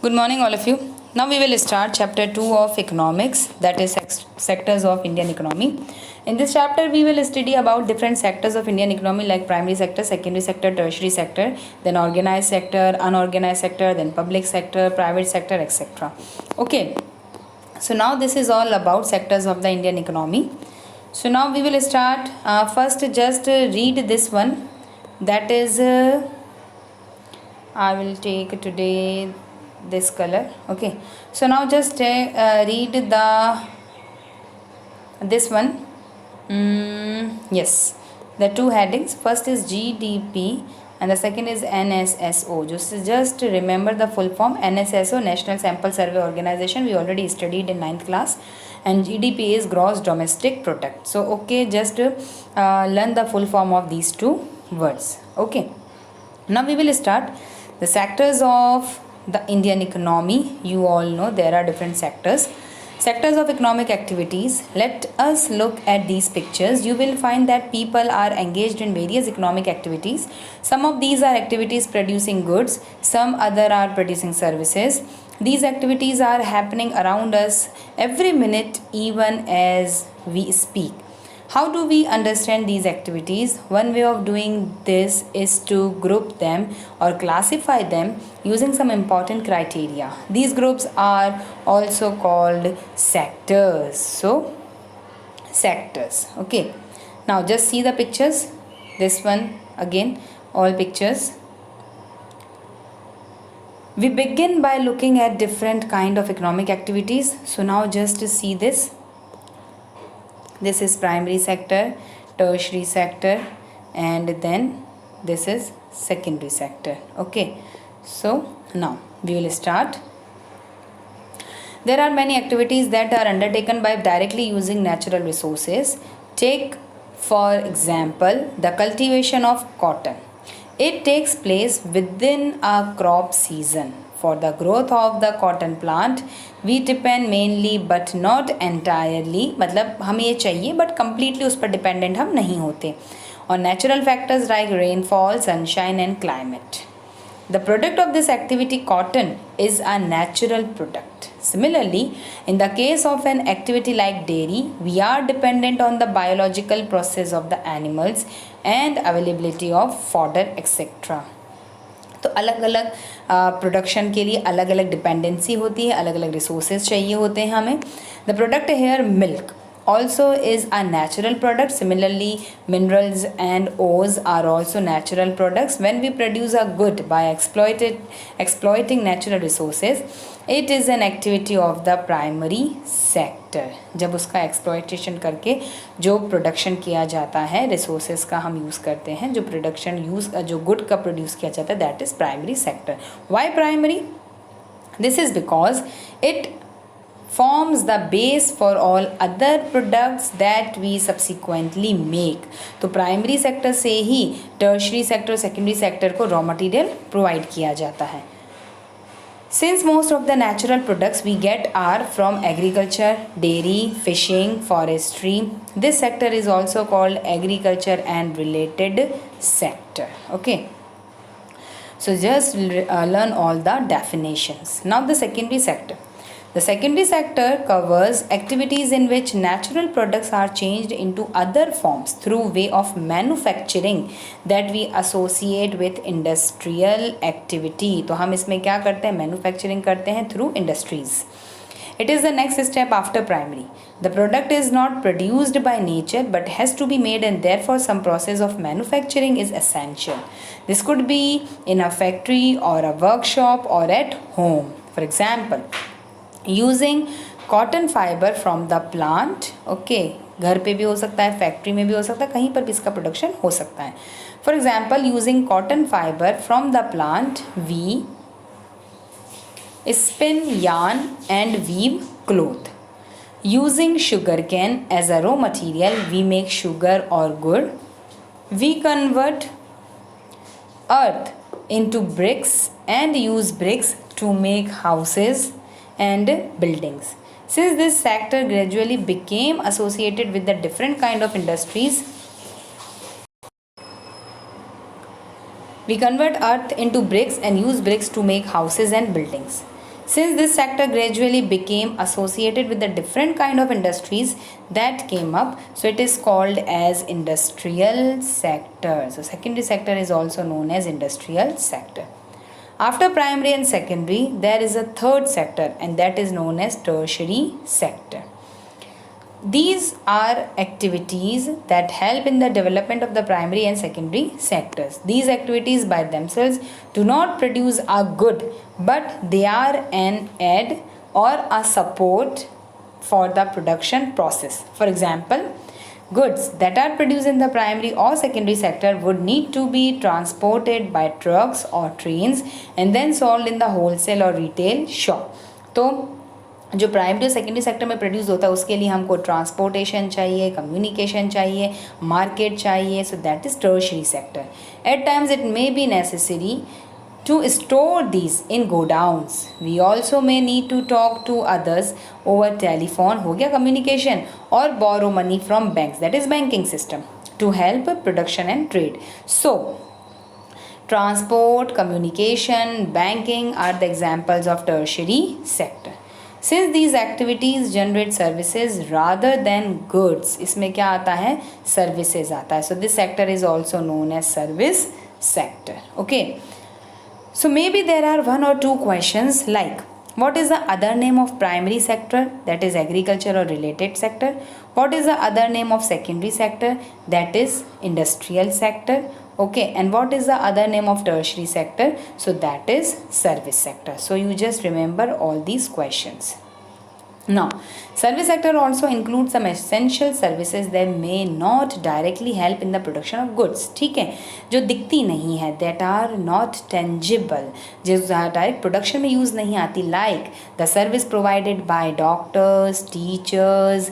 Good morning, all of you. Now we will start chapter 2 of economics, that is sectors of Indian economy. In this chapter, we will study about different sectors of Indian economy like primary sector, secondary sector, tertiary sector, then organized sector, unorganized sector, then public sector, private sector, etc. Okay, so now this is all about sectors of the Indian economy. So now we will start. First, just read this one. That is, I will take today this color. Okay, so now just read the this one. Yes, the two headings. First is GDP and the second is NSSO. Just remember the full form. NSSO, National Sample Survey Organization, we already studied in 9th class, and GDP is gross domestic product. So okay, just learn the full form of these two words. Okay, now we will start the sectors of the Indian economy. You all know there are different sectors of economic activities. Let us look at these pictures. You will find that people are engaged in various economic activities. Some of these are activities producing goods, some other are producing services. These activities are happening around us every minute, even as we speak. How do we understand these activities? One way of doing this is to group them or classify them using some important criteria. These groups are also called sectors. So, sectors. Okay. Now, just see the pictures. This one again, all pictures. We begin by looking at different kind of economic activities. So, now just to see this. This is primary sector, tertiary sector, and then this is secondary sector. Okay, so now we will start. There are many activities that are undertaken by directly using natural resources. Take for example the cultivation of cotton. It takes place within a crop season. For the growth of the cotton plant, we depend mainly but not entirely, मतलब हमें ये चाहिए but completely उस पर dependent हम नहीं होते, on natural factors like rainfall, sunshine and climate. The product of this activity, cotton, is a natural product. Similarly, in the case of an activity like dairy, we are dependent on the biological process of the animals and availability of fodder, etc. तो अलग अलग production के लिए अलग अलग dependency होती है, अलग अलग रिसोर्सेज चाहिए होते हैं हमें. The product here milk also is a natural product. Similarly, minerals and ores are also natural products. When we produce a good by exploiting natural resources, it is an activity of the primary sector. जब उसका exploitation करके जो production किया जाता है, resources का हम use करते हैं, जो प्रोडक्शन जो गुड का प्रोड्यूस किया जाता है, that is primary sector. Why primary? This is because it forms the base for all other products that we subsequently make. तो प्राइमरी सेक्टर से ही टर्शरी सेक्टर, सेकेंडरी सेक्टर को रॉ मटेरियल प्रोवाइड किया जाता है. Since most of the natural products we get are from agriculture, dairy, fishing, forestry, this sector is also called agriculture and related sector. Okay. So just learn all the definitions. Now the secondary sector. The secondary sector covers activities in which natural products are changed into other forms through way of manufacturing that we associate with industrial activity. तो हम इसमें क्या करते हैं? Manufacturing करते हैं through industries. It is the next step after primary. The product is not produced by nature but has to be made, and therefore some process of manufacturing is essential. This could be in a factory or a workshop or at home. For example, using cotton fibre from the plant. Okay, घर पे भी हो सकता है, factory में भी हो सकता है, कहीं पर भी इसका प्रोडक्शन हो सकता है. For example, using cotton fibre from the plant we spin yarn and weave cloth. Using sugarcane as a raw material, we make sugar or gur. We convert earth into bricks and use bricks to make houses and buildings. Since this sector gradually became associated with the different kind of industries, we convert earth into bricks and use bricks to make houses and buildings. Since this sector gradually became associated with the different kind of industries that came up, so it is called as industrial sector. So secondary sector is also known as industrial sector. After primary and secondary, there is a third sector, and that is known as tertiary sector. These are activities that help in the development of the primary and secondary sectors. These activities by themselves do not produce a good, but they are an aid or a support for the production process. For example, goods that are produced in the primary or secondary sector would need to be transported by trucks or trains and then sold in the wholesale or retail shop. तो जो primary और secondary sector में produce होता है उसके लिए हमको transportation चाहिए, कम्युनिकेशन चाहिए, मार्केट चाहिए. So that is tertiary sector. At times it may be necessary to store these in godowns. We also may need to talk to others over telephone, हो गया communication, or borrow money from banks, that is banking system, to help production and trade. So transport, communication, banking are the examples of tertiary sector. Since these activities generate services rather than goods, इसमें क्या आता है, services आता है. So this sector is also known as service sector. Okay. So maybe there are one or two questions like, what is the other name of primary sector, that is agriculture or related sector? What is the other name of secondary sector, that is industrial sector? Okay, and what is the other name of tertiary sector? So that is service sector. So you just remember all these questions. Now, service sector also includes some essential services that may not directly help in the production of goods. ठीक है, जो दिखती नहीं है, that are not tangible, जो direct production में use नहीं आती, like the service provided by doctors, teachers,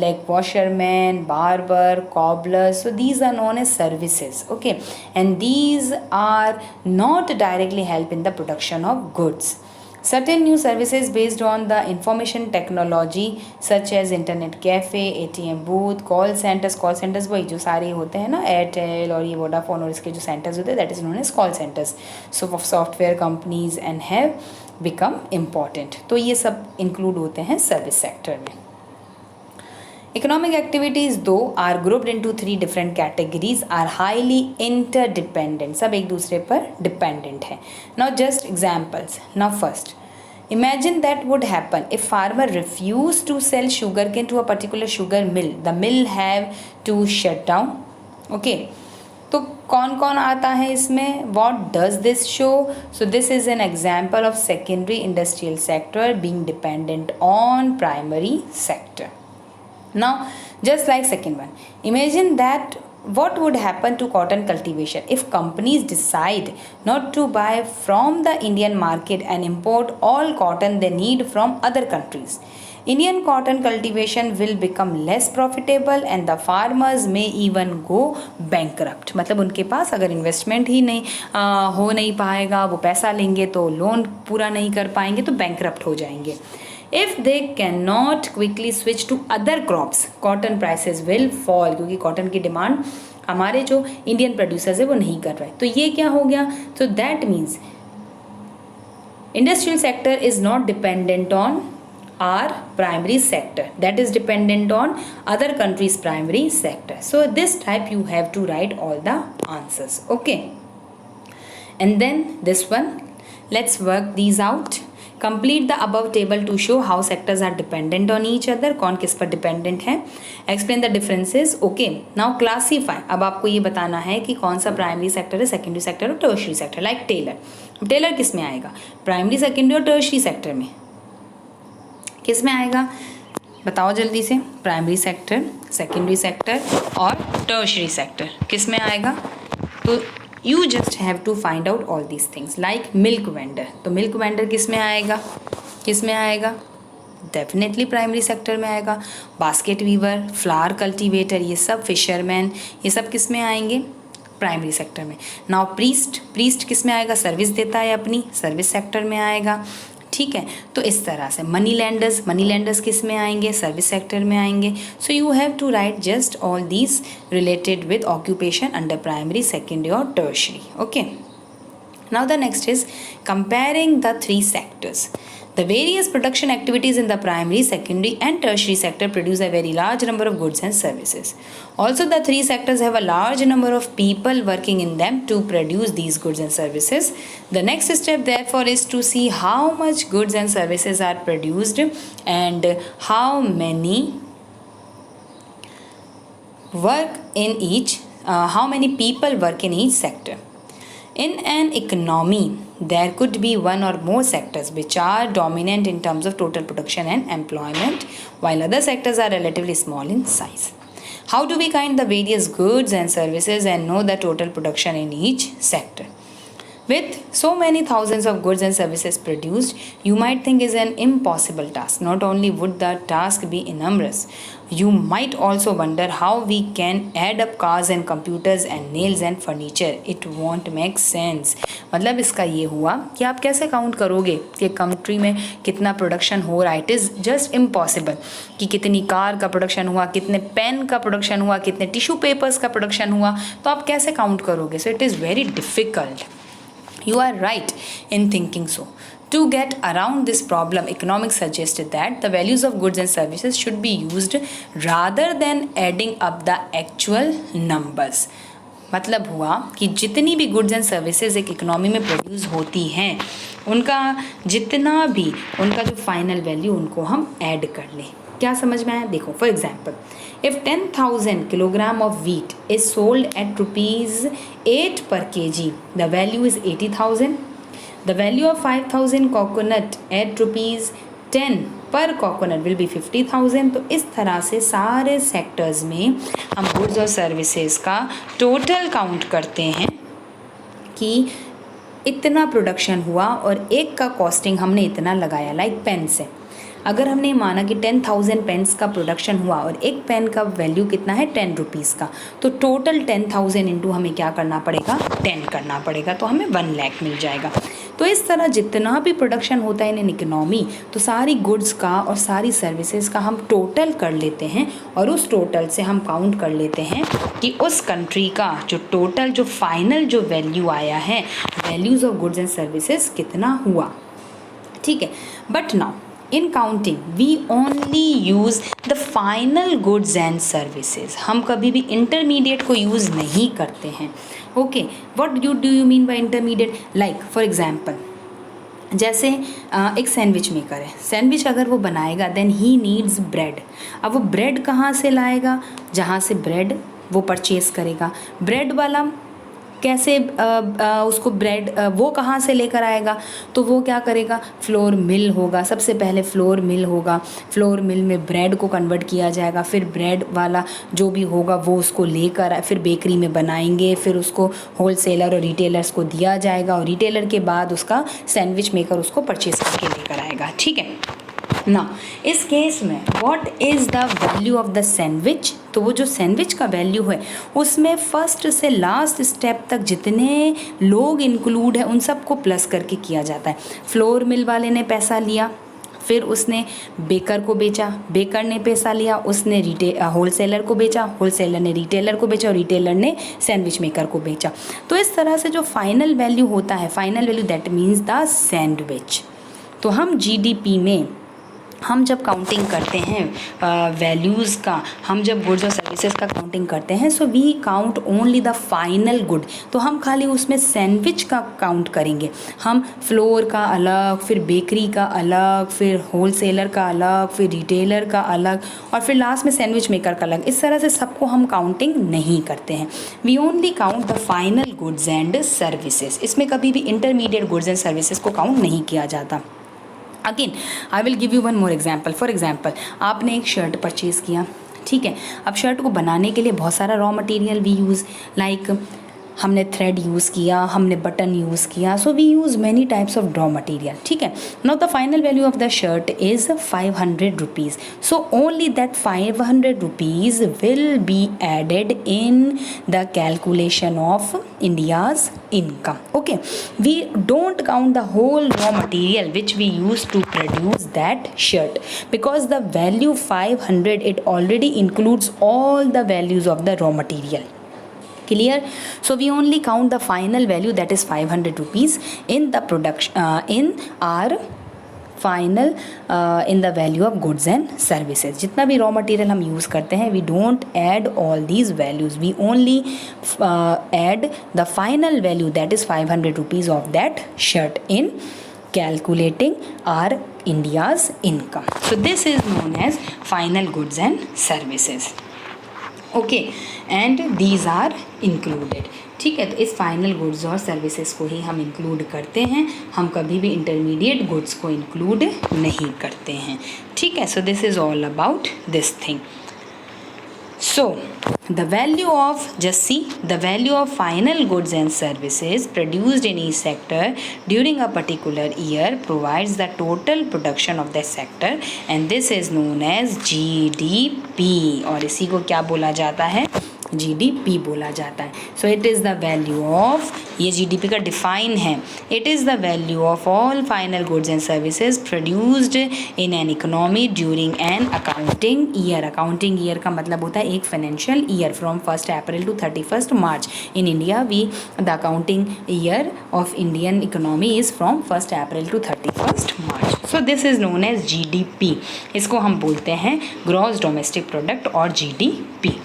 like washermen, barber, cobblers. So these are known as services. Okay, and these are not directly help in the production of goods. Certain new services based on the information technology such as internet cafe, ATM booth, call centers वही जो सारे होते हैं ना, Airtel और ये Vodafone और इसके जो सेंटर्स होते हैं, that is known as call centers. So for software companies and have become important. तो ये सब include होते हैं service sector में. Economic activities though are grouped into three different categories, are highly interdependent. सब एक दूसरे पर dependent है. Now just examples. Now first, imagine that would happen if farmer refused to sell sugarcane to a particular sugar mill. The mill have to shut down. Okay. तो कौन कौन आता है इसमें? What does this show? So this is an example of secondary industrial sector being dependent on primary sector. Now just like second one, imagine that what would happen to cotton cultivation if companies decide not to buy from the Indian market and import all cotton they need from other countries. Indian cotton cultivation will become less profitable and the farmers may even go bankrupt. मतलब उनके पास अगर investment ही नहीं हो नहीं पाएगा, वो पैसा लेंगे तो लोन पूरा नहीं कर पाएंगे तो bankrupt हो जाएंगे. If they cannot quickly switch to other crops, cotton prices will fall, क्योंकि कॉटन की डिमांड हमारे जो इंडियन प्रोड्यूसर्स है वो नहीं कर रहे. तो ये क्या हो गया? So that means industrial sector is not dependent on our primary sector, that is dependent on other countries' primary sector. So this type you have to write all the answers. Okay, and then this one, let's work these out. Complete the above table to show how sectors are dependent on each other. कौन किस पर dependent है. Explain the differences. Okay. Now classify. अब आपको ये बताना है कि कौन सा primary sector है, secondary sector और tertiary sector. Like tailor. Tailor किस में आएगा? Primary, secondary और tertiary sector में. किस में आएगा? बताओ जल्दी से. Primary sector, secondary sector और tertiary sector. किस में आएगा? तो you just have to find out all these things. Like milk vendor. तो milk vendor किस में आएगा? किस में आएगा? Definitely primary sector में आएगा. Basket weaver, flower cultivator, ये सब fisherman, ये सब किस में आएंगे? प्राइमरी सेक्टर में. नाउ प्रीस्ट किस में आएगा? सर्विस देता है अपनी, सर्विस सेक्टर में आएगा. ठीक है, तो इस तरह से मनी लैंडर्स किस में आएंगे? सर्विस सेक्टर में आएंगे. So you have to write just all these related with occupation under primary, secondary और tertiary. Okay, now the next is comparing the three sectors. The various production activities in the primary, secondary, and tertiary sector produce a very large number of goods and services. Also, the three sectors have a large number of people working in them to produce these goods and services. The next step, therefore, is to see how much goods and services are produced and how many people work in each sector. In an economy, there could be one or more sectors which are dominant in terms of total production and employment, while other sectors are relatively small in size. How do we count the various goods and services and know the total production in each sector? With so many thousands of goods and services produced, you might think is an impossible task. Not only would the task be enormous, you might also wonder how we can add up cars and computers and nails and furniture. It won't make sense. मतलब इसका ये हुआ कि आप कैसे count करोगे कि country में कितना प्रोडक्शन हो रहा है. इट इज़ जस्ट इम्पॉसिबल कि कितनी कार का प्रोडक्शन हुआ, कितने पेन का प्रोडक्शन हुआ, कितने टिश्यू पेपर्स का प्रोडक्शन हुआ, तो आप कैसे काउंट करोगे. सो it is very difficult. You are right in thinking so. To get around this problem, economics suggested that the values of goods and services should be used rather than adding up the actual numbers. मतलब हुआ कि जितनी भी goods and services एक economy में produce होती हैं, उनका जितना भी उनका जो फाइनल वैल्यू उनको हम ऐड कर लें. क्या समझ में आया? देखो, for example, if 10,000 kilogram of wheat is sold at rupees 8 per kg, the value is 80,000. The value of 5,000 coconut at rupees 10 per coconut will be 50,000. तो इस तरह से सारे सेक्टर्स में हम गुड्स और सर्विसेज का टोटल काउंट करते हैं कि इतना प्रोडक्शन हुआ और एक का कॉस्टिंग हमने इतना लगाया. लाइक पेन से अगर हमने माना कि 10,000 पेन्स का प्रोडक्शन हुआ और एक पेन का वैल्यू कितना है 10 रुपीज़ का, तो टोटल 10,000 इंटू हमें क्या करना पड़ेगा, 10 करना पड़ेगा, तो हमें 1 लाख मिल जाएगा. तो इस तरह जितना भी प्रोडक्शन होता है इन इकोनॉमी, तो सारी गुड्स का और सारी सर्विसेज का हम टोटल कर लेते हैं और उस टोटल से हम काउंट कर लेते हैं कि उस कंट्री का जो टोटल जो फाइनल जो वैल्यू आया है, values of goods and services कितना हुआ. ठीक है. But now in counting we only use the final goods and services. हम कभी भी intermediate को use नहीं करते हैं. Okay, what do you mean by intermediate? Like for example, जैसे एक सैंडविच मेकर है. सैंडविच अगर वो बनाएगा देन ही नीड्स ब्रेड. अब वो ब्रेड कहाँ से लाएगा? जहाँ से ब्रेड वो परचेज करेगा. ब्रेड वाला कैसे उसको ब्रेड वो कहाँ से लेकर आएगा? तो वो क्या करेगा, फ्लोर मिल होगा. सबसे पहले फ्लोर मिल होगा, फ्लोर मिल में ब्रेड को कन्वर्ट किया जाएगा, फिर ब्रेड वाला जो भी होगा वो उसको लेकर फिर बेकरी में बनाएंगे, फिर उसको होलसेलर और रिटेलर्स को दिया जाएगा और रिटेलर के बाद उसका सैंडविच मेकर उसको परचेज करके लेकर आएगा. ठीक है ना. इस केस में what is the value of the sandwich? तो वो जो सैंडविच का वैल्यू है उसमें फर्स्ट से लास्ट स्टेप तक जितने लोग इंक्लूड है उन सबको प्लस करके किया जाता है. फ्लोर मिल वाले ने पैसा लिया, फिर उसने बेकर को बेचा, बेकर ने पैसा लिया, उसने होलसेलर को बेचा, होलसेलर ने रिटेलर को बेचा और रिटेलर ने सैंडविच मेकर को बेचा. तो इस तरह से जो फाइनल वैल्यू होता है, final value that means the sandwich. तो हम जीडीपी में हम जब काउंटिंग करते हैं वैल्यूज़ का, हम जब गुड्स और सर्विसेज का काउंटिंग करते हैं, so we count only the final good. तो हम खाली उसमें सैंडविच का काउंट करेंगे. हम फ्लोर का अलग, फिर बेकरी का अलग, फिर होलसेलर का अलग, फिर रिटेलर का अलग और फिर लास्ट में सैंडविच मेकर का अलग. इस तरह से सबको हम काउंटिंग नहीं करते हैं. We only count the final goods and services. इसमें कभी भी इंटरमीडिएट गुड्स एंड सर्विसेज को काउंट नहीं किया जाता. Again I will give you one more example. For example, आपने एक शर्ट परचेज़ किया. ठीक है. अब शर्ट को बनाने के लिए बहुत सारा raw material we use. Like हमने थ्रेड यूज़ किया, हमने बटन यूज़ किया. So we use many types of raw material. ठीक है. Now the final value of the shirt is 500 rupees. So only that 500 rupees will be added in the calculation of India's income. Okay, we don't count the whole raw material which we use to produce that shirt because the value 500 it already includes all the values of the raw material. Clear? So we only count the final value, that is 500 rupees in the production in our final in the value of goods and services. जितना भी raw material हम use करते हैं, we don't add all these values, we only add the final value that is 500 rupees of that shirt in calculating our India's income. So this is known as final goods and services. Okay, and these are included. ठीक है, तो इस final goods और services को ही हम include करते हैं, हम कभी भी इंटरमीडिएट गुड्स को इंक्लूड नहीं करते हैं. ठीक है, सो this is all about this thing. So the value of, just see, the value of final goods and services produced in each sector during a particular year provides the total production of the sector, and this is known as GDP. और इसी को क्या बोला जाता है? GDP बोला जाता है. So it is the value of, ये GDP का डिफाइन है, it is the value of all final goods and services produced in an economy during an accounting year. Accounting year का मतलब होता है एक financial year from 1 April to 31 March. In India we the accounting year of Indian economy is from 1 April to 31 March. So this is known as GDP. इसको हम बोलते हैं gross domestic product और GDP.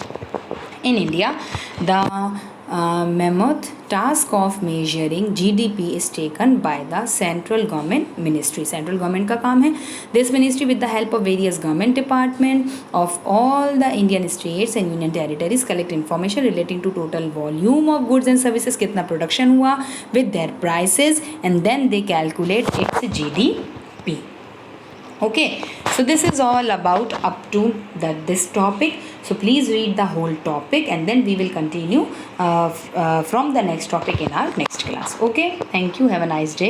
In India, the mammoth task of measuring GDP is taken by the central government ministry. Central government का काम है. This ministry with the help of various government department of all the Indian states and union territories collect information relating to total volume of goods and services, कितना production हुआ with their prices, and then they calculate its GDP. Okay, so this is all about up to this topic. So please read the whole topic and then we will continue from the next topic in our next class. Okay, thank you, have a nice day.